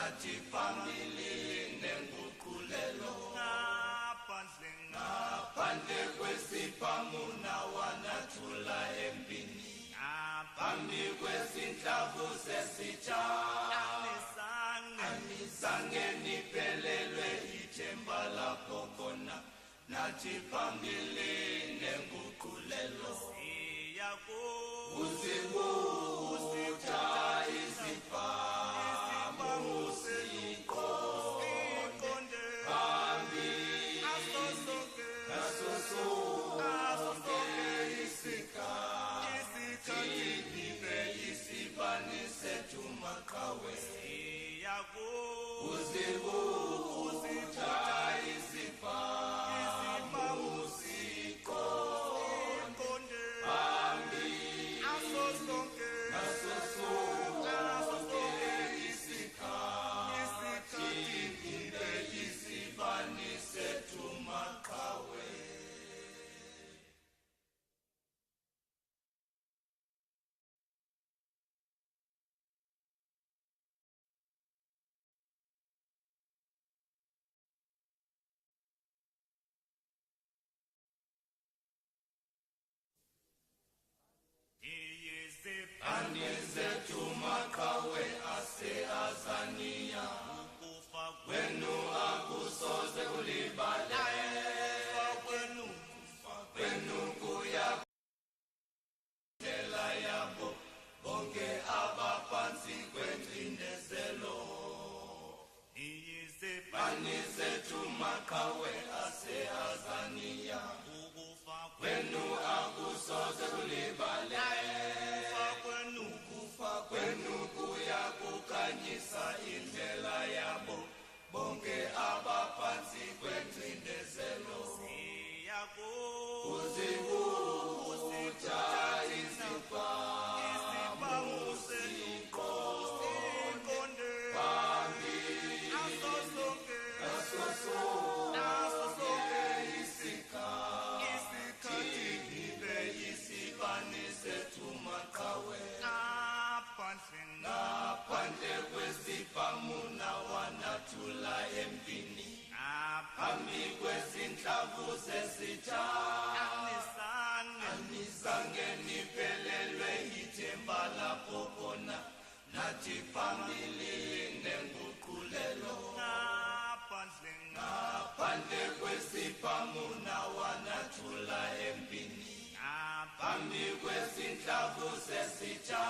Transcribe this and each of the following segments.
nathi phambili nenguqulelo ngaphandle kwesiphamuna wanathula empini phambi kwezinhlamvu sesitsha anizange niphelelwe ithemba lapho khona nathi phambili nenguqulelo uzibutha izibhamu siqonde phambi ngaso sonke isikhathi nibe isibani sethu maqhawe uzibutha izibhamu siqonde phambi ngaso sonke isikhathi nibe isibani sethu maqhawe. Anizethu maqhawe ase Azania ukufa kwenu akusoze kulibale kwenu kuyakudlela yabo bonke abaphansi kwengcindezelo Anizethu maqhawe ase Azania ukufa kwenu akusoze kulibale kwenu kuyakukhanyisa indlela yabo bonke abaphansi kwengcindezelo uzibutha izibhamu siqonde phambi ngaso sonke isikhathi nibe isibani sethu maqhawe ngaphandle kwesiphamuna wanathula empini phambi kwezinhlamvu sesitsha anizange niphelelwe ithemba lapho khona nathi phambili nenguqulelo ngaphandle kwesiphamuna wanathula empini phambi kwezinhlamvu sesitsha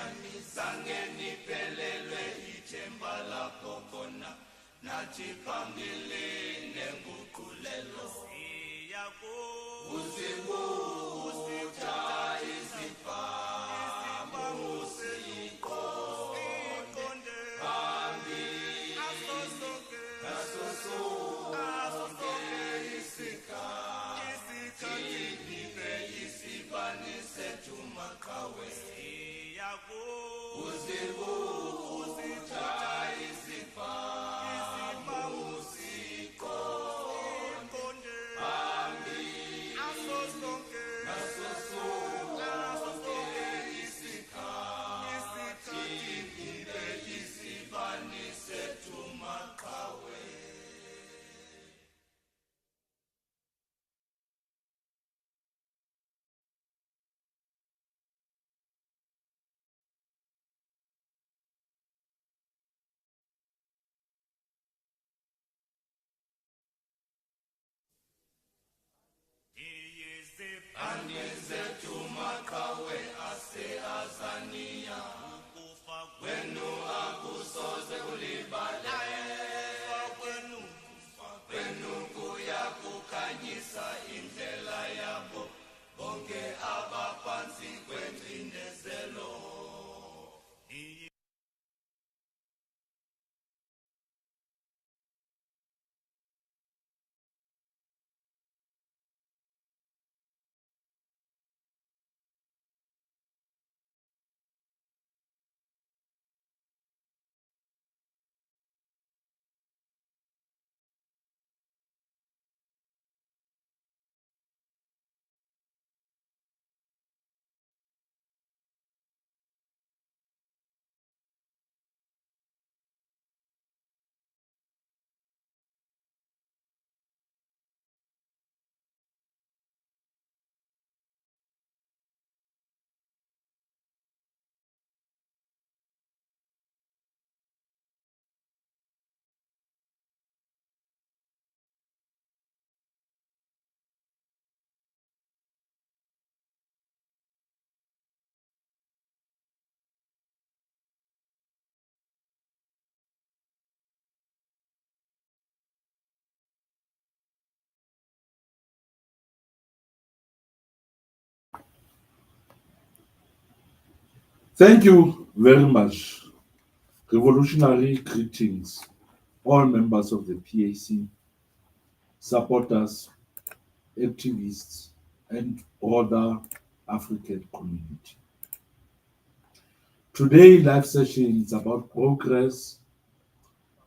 anizange niphelelwe ithemba lapho khona nathi phambili nenguqulelo uzibutha izibhamu siqonde phambi ngaso sonke isikhathi nibe isibani sethu maqhawe uzibutha izibhamu siqonde phambi ngaso sonke isikhathi nibe isibani sethu maqhawe. Anizethu maqhawe ase Azania ukufa kwenu akusoze kulibale kwenu kuyakukhanyisa indlela yabo bonke abaphansi kwengcindezelo Thank you very much. Revolutionary greetings, all members of the PAC, supporters, activists, and other African community. Today, live session is about progress,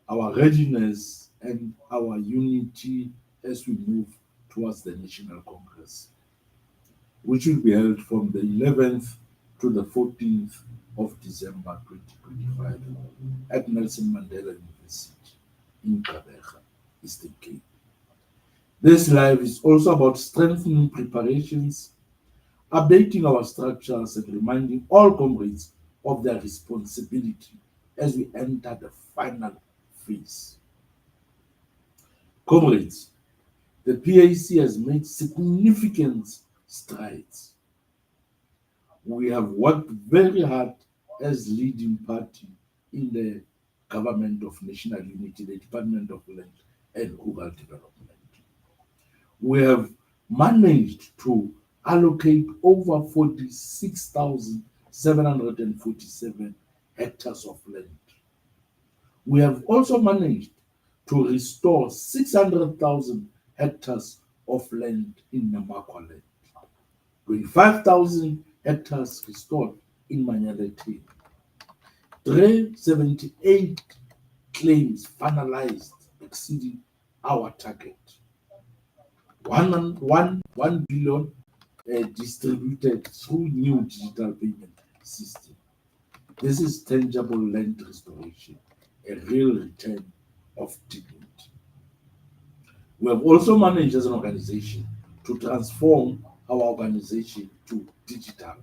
our readiness, and our unity as we move towards the National Congress, which will be held from the 11th to the 14th of December 2025 at Nelson Mandela University in Gqeberha, Eastern Cape. This live is also about strengthening preparations, updating our structures, and reminding all comrades of their responsibility as we enter the final phase. Comrades, the PAC has made significant strides. We have worked very hard as leading party in the Government of National Unity, the Department of Land and Rural Development. We have managed to allocate over 46,747 hectares of land. We have also managed to restore 600,000 hectares of land in Namakwa land, 25,000 hectares restored in Manyalete, 378 claims finalized exceeding our target, 1 billion distributed through new digital payment system. This is tangible land restoration, a real return of dignity. We have also managed as an organization to transform our organization to digital.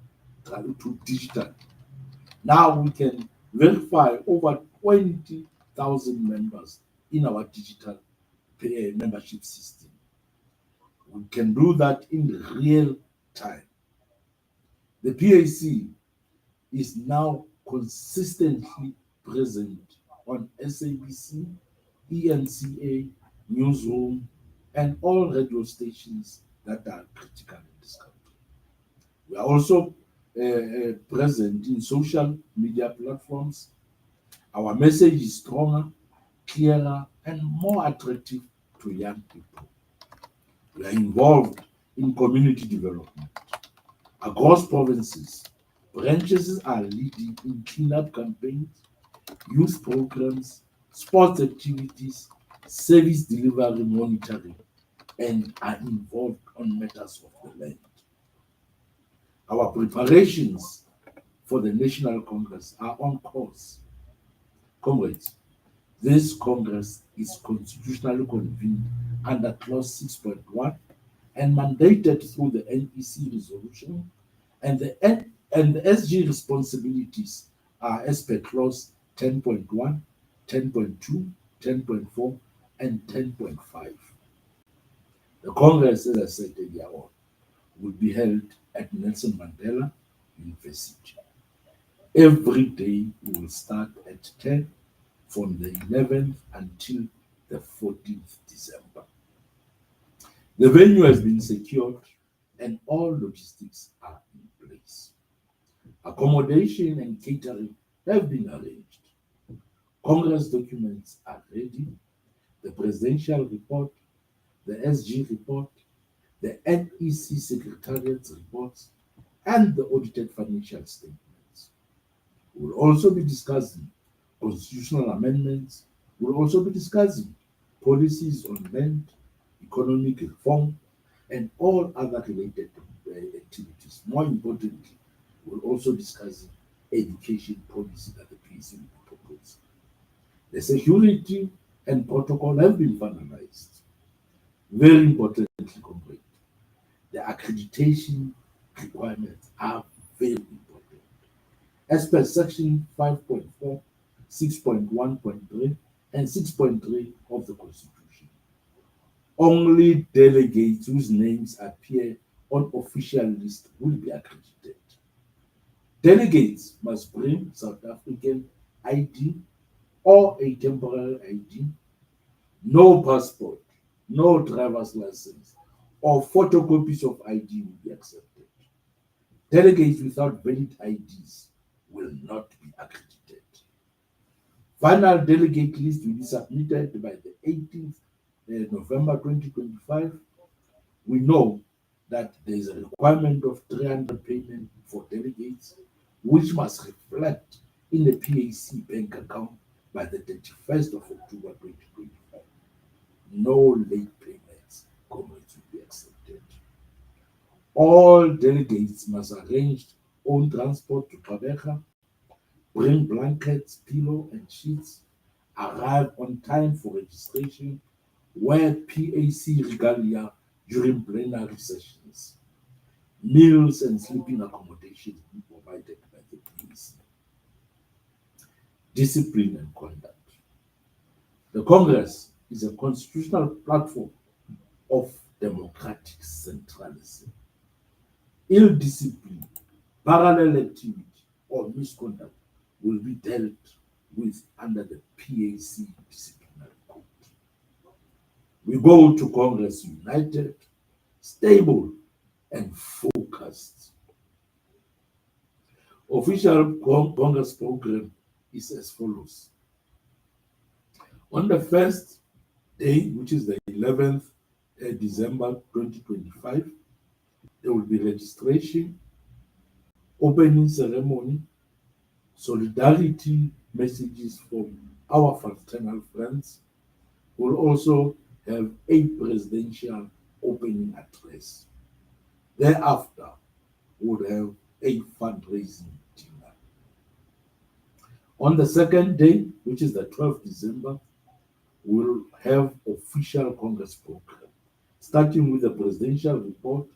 Now we can verify over 20,000 members in our digital membership system. We can do that in real time. The PAC is now consistently present on SABC, ENCA, Newsroom, and all radio stations that are critical in this country. We are also present in social media platforms. Our message is stronger, clearer, and more attractive to young people. We are involved in community development. Across provinces, branches are leading in cleanup campaigns, youth programs, sports activities, service delivery monitoring, and are involved on matters of the land. Our preparations for the National Congress are on course. Comrades, this Congress is constitutionally convened under Clause 6.1 and mandated through the NEC resolution, and the SG responsibilities are as per Clause 10.1, 10.2, 10.4, and 10.5. The Congress, as I said earlier on, will be held at Nelson Mandela University. Every day we will start at 10 from the 11th until the 14th December. The venue has been secured and all logistics are in place. Accommodation and catering have been arranged. Congress documents are ready. The presidential report, the SG report, the NEC Secretariat's reports, and the audited financial statements. We will also be discussing constitutional amendments. We will also be discussing policies on land, economic reform, and all other related activities. More importantly, we will also discuss education policy that the PAC will propose. The security and protocol have been finalized. Very importantly, comrade, the accreditation requirements are very important. As per Section 5.4, 6.1.3, and 6.3 of the Constitution, only delegates whose names appear on official list will be accredited. Delegates must bring South African ID or a temporary ID, no passport, no driver's license, or photocopies of ID will be accepted. Delegates without valid IDs will not be accredited. Final delegate list will be submitted by the 18th November 2025. We know that there is a requirement of 300 payment for delegates, which must reflect in the PAC bank account by the 31st of October 2025. No late payments, comrades, will be accepted. All delegates must arrange own transport to Gqeberha, bring blankets, pillow, and sheets, arrive on time for registration, wear PAC regalia during plenary sessions. Meals and sleeping accommodation be provided by the PAC. Discipline and conduct. The Congress is a constitutional platform of democratic centralism. Ill discipline, parallel activity, or misconduct will be dealt with under the PAC disciplinary code. We go to Congress united, stable, and focused. Official Congress program is as follows. On the first day, which is the 11th December 2025, there will be registration, opening ceremony, solidarity messages from our fraternal friends. We'll also have a presidential opening address. Thereafter, we'll have a fundraising dinner. On the second day, which is the 12th December, we'll have official Congress program, starting with the presidential report,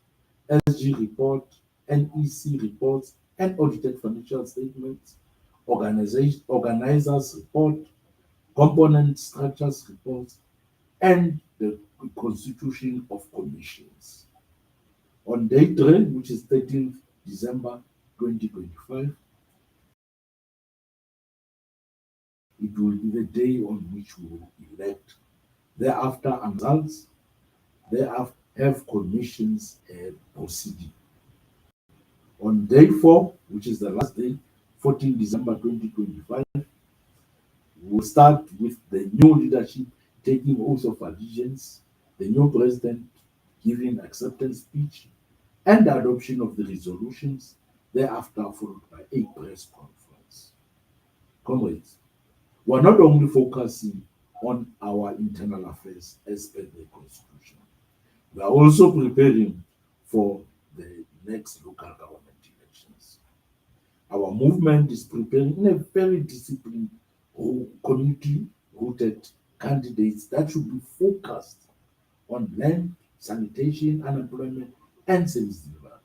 SG report, NEC reports, and audited financial statements, organizers report, component structures reports, and the constitution of commissions. On day 3, which is 13th December 2025, it will be the day on which we will elect. Thereafter, results. Thereafter, have commissions proceeding. On day 4, which is the last day, 14th December 2025, we'll start with the new leadership taking oath of allegiance, the new president giving acceptance speech, and the adoption of the resolutions, thereafter followed by a press conference. Comrades, we're not only focusing on our internal affairs as per the Constitution, we are also preparing for the next local government elections. Our movement is preparing in a very disciplined, community-rooted candidates that should be focused on land, sanitation, unemployment, and service delivery.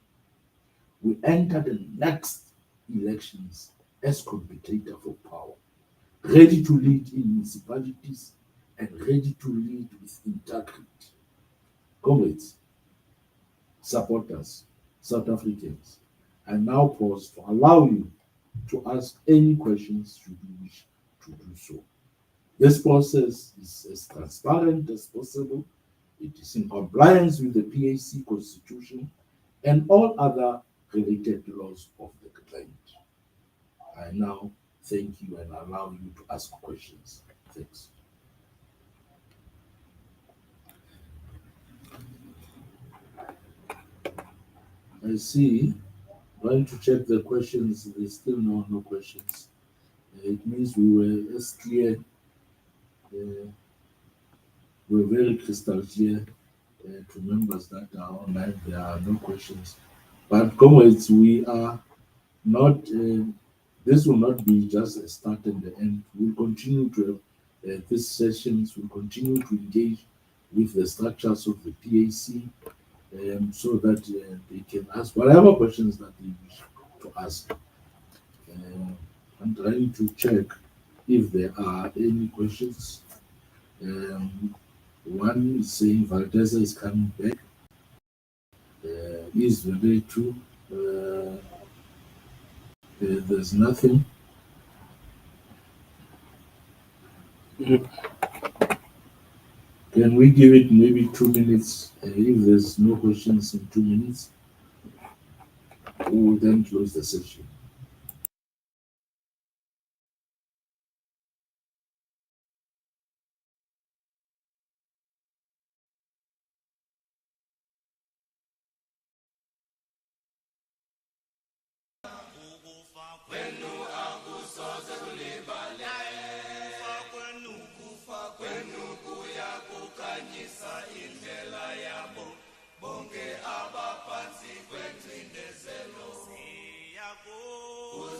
We enter the next elections as competitor for power, ready to lead in municipalities and ready to lead with integrity. Comrades, supporters, South Africans, I now pause to allow you to ask any questions should you wish to do so. This process is as transparent as possible. It is in compliance with the PAC Constitution and all other related laws of the land. I now thank you and allow you to ask questions. Thanks. I see. Trying to check the questions. There's still no questions. It means we were as clear. We're very crystal clear to members that are online. There are no questions. But comrades, we are not. This will not be just a start and the end. We'll continue to have these sessions. We'll continue to engage with the structures of the PAC so that they can ask whatever questions that they wish to ask. I'm trying to check if there are any questions. One is saying Valdeza is coming back. Is very true. There's nothing. Can we give it maybe 2 minutes? If there's no questions in 2 minutes, we will then close the session.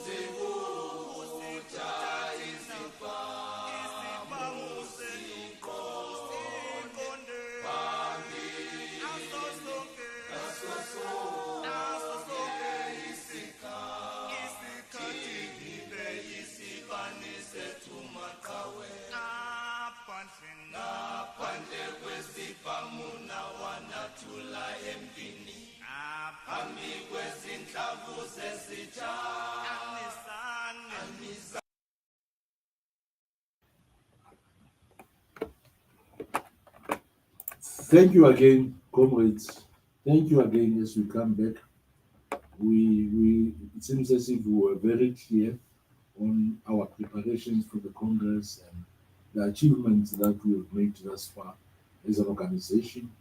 uzibuja isikhwamu siqonde naso sonke isikhathi ngibe isibani sethu maqhawe ngaphandle kwesibhamu nawanathula empini phambi kwezinhlamvu zesitsha Thank you again, comrades. Thank you again as we come back. We it seems as if we were very clear on our preparations for the Congress and the achievements that we have made thus far as an organization.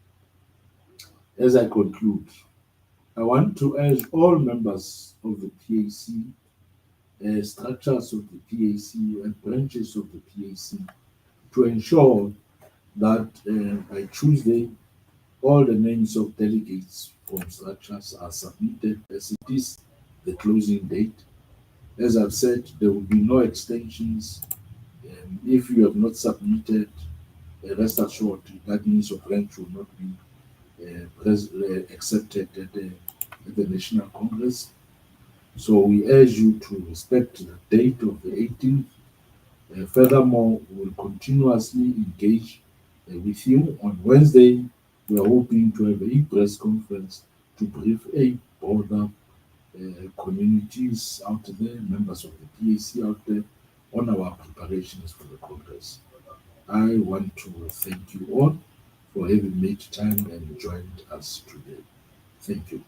As I conclude, I want to urge all members of the PAC, structures of the PAC, and branches of the PAC to ensure that by Tuesday, all the names of delegates from structures are submitted as it is the closing date. As I've said, there will be no extensions. If you have not submitted, rest assured that means your branch will not be accepted at the National Congress. So we urge you to respect the date of the 18th. Furthermore, we will continuously engage with you. On Wednesday, we are hoping to have a press conference to brief a broader communities out there, members of the PAC out there, on our preparations for the Congress. I want to thank you all for having made time and joined us today. Thank you.